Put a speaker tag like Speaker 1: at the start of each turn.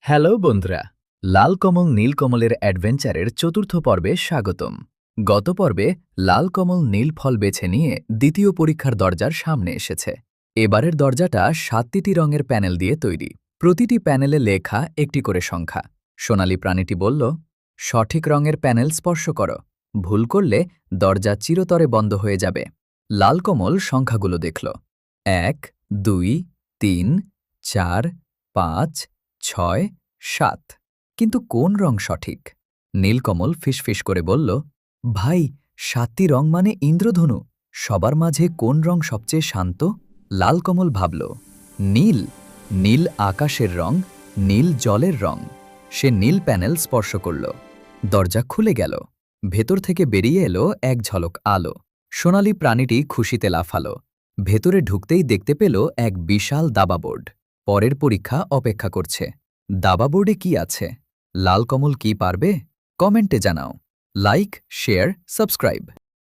Speaker 1: Hello বন্ধুরা, লাল কমল নীল কমলের অ্যাডভেঞ্চারের চতুর্থ পর্বে স্বাগতম। গত পর্বে লাল কমল নীল ফল বেছে নিয়ে দ্বিতীয় পরীক্ষার দরজার সামনে এসেছে। এবারের দরজাটা ৭টি রঙের প্যানেল দিয়ে তৈরি। প্রতিটি প্যানেলে লেখা একটি করে সংখ্যা। সোনালী প্রাণীটি বলল, সঠিক রঙের প্যানেল স্পর্শ করো, ভুল করলে দরজা চিরতরে বন্ধ হয়ে যাবে। লাল কমল সংখ্যাগুলো দেখল, ১, ২, ৩, ৪, ৫, ৬, ৭। কিন্তু কোন রং সঠিক? নীলকমল ফিসফিস করে বলল, ভাই, ৭টি রং মানে ইন্দ্রধনু। সবার মাঝে কোন রং সবচেয়ে শান্ত? লাল কমল ভাবল, নীল। নীল আকাশের রং, নীল জলের রং। সে নীল প্যানেল স্পর্শ করল। দরজা খুলে গেল। ভেতর থেকে বেরিয়ে এলো এক ঝলক আলো। সোনালী প্রাণীটি খুশিতে লাফালো। ভেতরে ঢুকতেই দেখতে পেল এক বিশাল দাবাবোর্ড। পরের পরীক্ষা অপেক্ষা করছে। দাবাবোর্ডে কি আছে? লাল কমল কি পারবে? কমেন্টে জানাও। Like, share, subscribe.